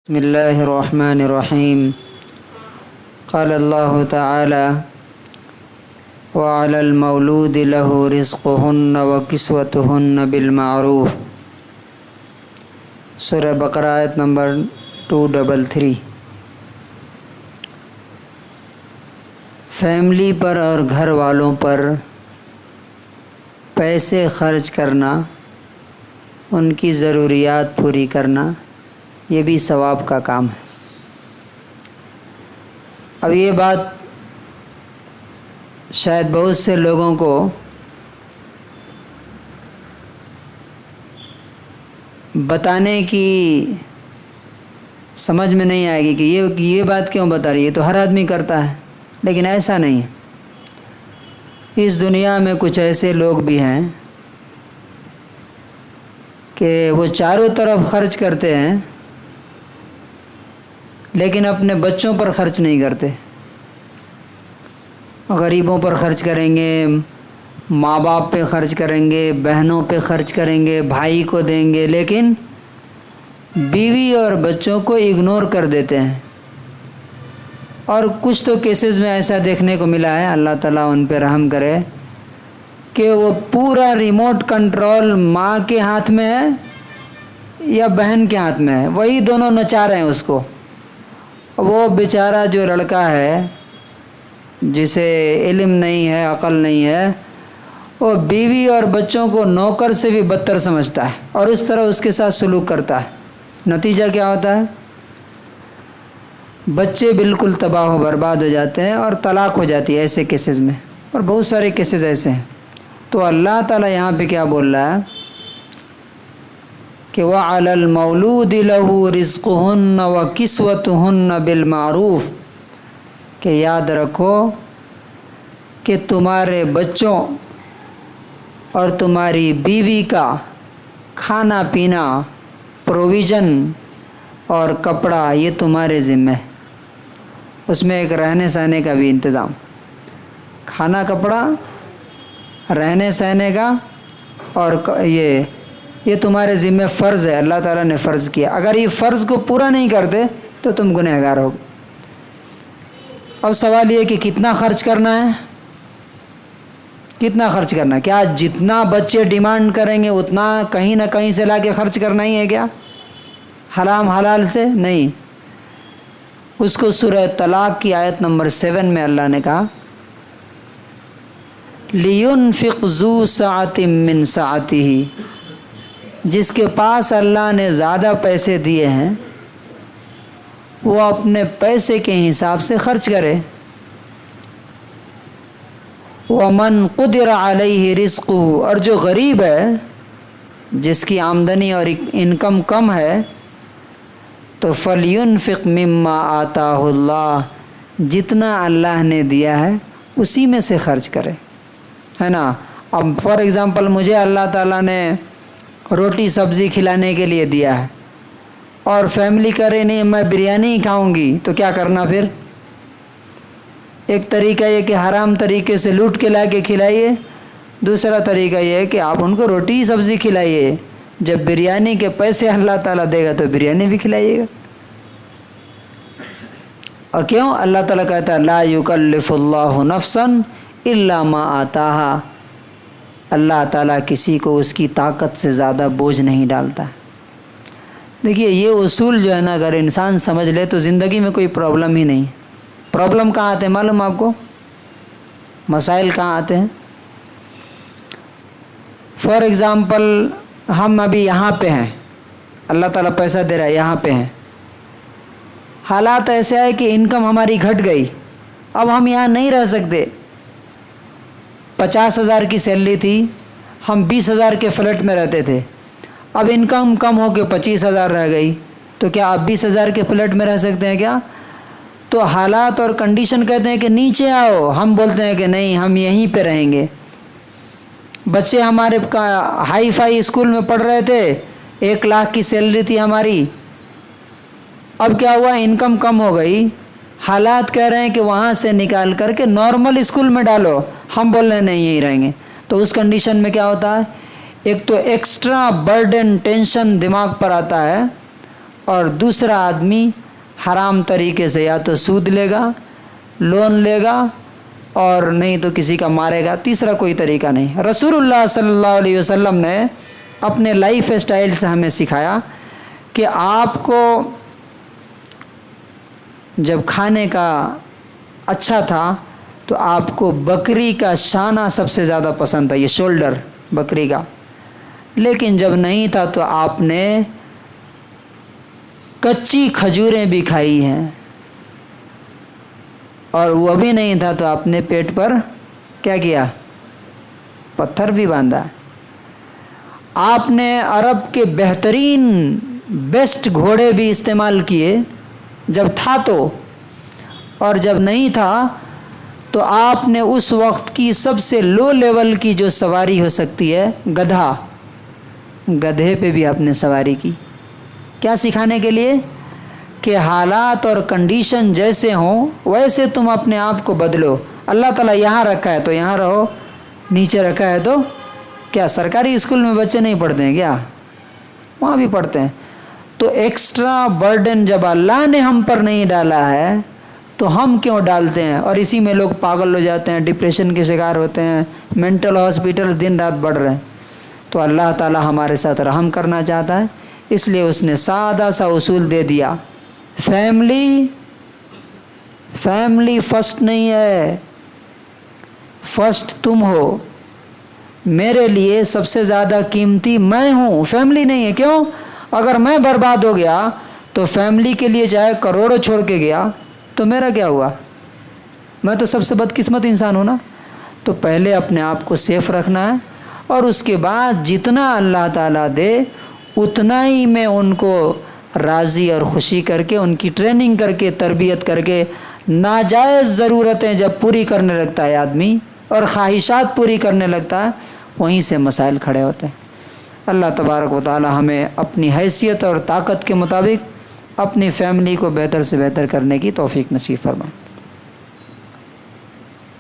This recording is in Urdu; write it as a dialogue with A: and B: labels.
A: بسم الله الرحمن الرحيم. قال الله تعالى: وعلى المولود له رزقهن وكسوتهن بالمعروف. سورہ بقرہ آیت نمبر 233. فیملی پر اور گھر والوں پر پیسے خرچ کرنا، ان کی ضروریات پوری کرنا، یہ بھی ثواب کا کام ہے. اب یہ بات شاید بہت سے لوگوں کو بتانے کی سمجھ میں نہیں آئے گی کہ یہ بات کیوں بتا رہی ہے، تو ہر آدمی کرتا ہے. لیکن ایسا نہیں ہے. اس دنیا میں کچھ ایسے لوگ بھی ہیں کہ وہ چاروں طرف خرچ کرتے ہیں لیکن اپنے بچوں پر خرچ نہیں کرتے. غریبوں پر خرچ کریں گے، ماں باپ پہ خرچ کریں گے، بہنوں پہ خرچ کریں گے، بھائی کو دیں گے، لیکن بیوی اور بچوں کو اگنور کر دیتے ہیں. اور کچھ تو کیسز میں ایسا دیکھنے کو ملا ہے، اللہ تعالیٰ ان پہ رحم کرے، کہ وہ پورا ریموٹ کنٹرول ماں کے ہاتھ میں ہے یا بہن کے ہاتھ میں ہے، وہی دونوں نچا رہے ہیں اس کو. وہ بیچارہ جو لڑکا ہے جسے علم نہیں ہے، عقل نہیں ہے، وہ بیوی اور بچوں کو نوکر سے بھی بدتر سمجھتا ہے اور اس طرح اس کے ساتھ سلوک کرتا ہے. نتیجہ کیا ہوتا ہے؟ بچے بالکل تباہ و برباد ہو جاتے ہیں اور طلاق ہو جاتی ہے ایسے کیسز میں، اور بہت سارے کیسز ایسے ہیں. تو اللہ تعالیٰ یہاں پہ کیا بول رہا ہے کہ وَعَلَى الْمَوْلُودِ لَهُ رِزْقُهُنَّ وَكِسْوَتُهُنَّ بِالْمَعْرُوفِ، کہ یاد رکھو کہ تمہارے بچوں اور تمہاری بیوی کا کھانا پینا، پروویژن اور کپڑا یہ تمہارے ذمہ ہے. اس میں ایک رہنے سہنے کا بھی انتظام، کھانا کپڑا، رہنے سہنے کا، اور یہ تمہارے ذمہ فرض ہے. اللہ تعالیٰ نے فرض کیا. اگر یہ فرض کو پورا نہیں کرتے تو تم گنہگار ہو. اب سوال یہ کہ کتنا خرچ کرنا ہے؟ کتنا خرچ کرنا ہے؟ کیا جتنا بچے ڈیمانڈ کریں گے اتنا کہیں نہ کہیں سے لا کے خرچ کرنا ہی ہے کیا؟ حرام حلال سے نہیں. اس کو سورہ طلاق کی آیت نمبر 7 میں اللہ نے کہا لِيُنْفِقْ ذُو سَعَةٍ مِّن سَعَتِهِ، جس کے پاس اللہ نے زیادہ پیسے دیے ہیں وہ اپنے پیسے کے حساب سے خرچ کرے. وَمَنْ قُدِرَ عَلَيْهِ رِزْقُهُ، اور جو غریب ہے، جس کی آمدنی اور انکم کم ہے، تو فَلْيُنْفِقْ مِمَّا آتَاهُ اللَّهُ، جتنا اللہ نے دیا ہے اسی میں سے خرچ کرے، ہے نا. اب فار ایگزامپل مجھے اللہ تعالیٰ نے روٹی سبزی کھلانے کے لیے دیا ہے اور فیملی کرے نہیں میں بریانی ہی کھاؤں گی، تو کیا کرنا پھر؟ ایک طریقہ یہ کہ حرام طریقے سے لوٹ کے لا کے کھلائیے، دوسرا طریقہ یہ ہے کہ آپ ان کو روٹی سبزی کھلائیے. جب بریانی کے پیسے اللہ تعالیٰ دے گا تو بریانی بھی کھلائیے گا. اور کیوں؟ اللہ تعالیٰ کہتا ہے لا یکلف اللہ نفسا الا ما آتاہا، اللہ تعالیٰ کسی کو اس کی طاقت سے زیادہ بوجھ نہیں ڈالتا. دیکھیے یہ اصول جو ہے نا اگر انسان سمجھ لے تو زندگی میں کوئی پرابلم ہی نہیں. پرابلم کہاں آتے ہیں معلوم آپ کو؟ مسائل کہاں آتے ہیں؟ فار ایگزامپل ہم ابھی یہاں پہ ہیں، اللہ تعالیٰ پیسہ دے رہا ہے، یہاں پہ ہیں، حالات ایسے آئے کہ انکم ہماری گھٹ گئی، اب ہم یہاں نہیں رہ سکتے. 50,000 کی سیلری تھی، ہم 20,000 کے فلیٹ میں رہتے تھے، اب انکم کم ہو کے 25,000 رہ گئی، تو کیا آپ 20,000 کے فلیٹ میں رہ سکتے ہیں کیا؟ تو حالات اور کنڈیشن کہتے ہیں کہ نیچے آؤ، ہم بولتے ہیں کہ نہیں ہم یہیں پہ رہیں گے. بچے ہمارے ہائی فائی اسکول میں پڑھ رہے تھے، 1 لاکھ کی سیلری تھی ہماری، اب کیا ہوا؟ انکم کم ہو گئی، حالات کہہ رہے ہیں کہ وہاں سے نکال کر کے نارمل اسکول میں ڈالو، ہم بول رہے ہیں نہیں یہیں رہیں گے. تو اس کنڈیشن میں کیا ہوتا ہے؟ ایک تو ایکسٹرا برڈن ٹینشن دماغ پر آتا ہے، اور دوسرا آدمی حرام طریقے سے یا تو سود لے گا، لون لے گا، اور نہیں تو کسی کا مارے گا، تیسرا کوئی طریقہ نہیں۔ رسول اللہ صلی اللہ علیہ وسلم نے اپنے لائف اسٹائل سے ہمیں سکھایا کہ آپ کو جب کھانے کا اچھا تھا تو آپ کو بکری کا شانہ سب سے زیادہ پسند تھا، یہ شولڈر بکری کا، لیکن جب نہیں تھا تو آپ نے کچی کھجوریں بھی کھائی ہیں، اور وہ بھی نہیں تھا تو آپ نے پیٹ پر کیا کیا؟ پتھر بھی باندھا۔ آپ نے عرب کے بہترین بیسٹ گھوڑے بھی استعمال کیے جب تھا تو، اور جب نہیں تھا تو آپ نے اس وقت کی سب سے لو لیول کی جو سواری ہو سکتی ہے گدھا، گدھے پہ بھی آپ نے سواری کی۔ کیا سکھانے کے لیے؟ کہ حالات اور کنڈیشن جیسے ہوں ویسے تم اپنے آپ کو بدلو۔ اللہ تعالیٰ یہاں رکھا ہے تو یہاں رہو، نیچے رکھا ہے تو کیا سرکاری اسکول میں بچے نہیں پڑھتے ہیں کیا؟ وہاں بھی پڑھتے ہیں۔ تو ایکسٹرا برڈن جب اللہ نے ہم پر نہیں ڈالا ہے تو ہم کیوں ڈالتے ہیں؟ اور اسی میں لوگ پاگل ہو جاتے ہیں، ڈپریشن کے شکار ہوتے ہیں، مینٹل ہاسپٹل دن رات بڑھ رہے ہیں۔ تو اللہ تعالیٰ ہمارے ساتھ رحم کرنا چاہتا ہے، اس لیے اس نے سادہ سا اصول دے دیا، فیملی فرسٹ نہیں ہے، فرسٹ تم ہو۔ میرے لیے سب سے زیادہ قیمتی میں ہوں، فیملی نہیں ہے۔ کیوں؟ اگر میں برباد ہو گیا تو فیملی کے لیے چاہے کروڑوں چھوڑ کے گیا تو میرا کیا ہوا؟ میں تو سب سے بدقسمت انسان ہوں نا۔ تو پہلے اپنے آپ کو سیف رکھنا ہے، اور اس کے بعد جتنا اللہ تعالیٰ دے اتنا ہی میں ان کو راضی اور خوشی کر کے، ان کی ٹریننگ کر کے، تربیت کر کے، ناجائز ضرورتیں جب پوری کرنے لگتا ہے آدمی اور خواہشات پوری کرنے لگتا ہے، وہیں سے مسائل کھڑے ہوتے ہیں۔ اللہ تبارک و تعالی ہمیں اپنی حیثیت اور طاقت کے مطابق اپنی فیملی کو بہتر سے بہتر کرنے کی توفیق نصیب فرمائے۔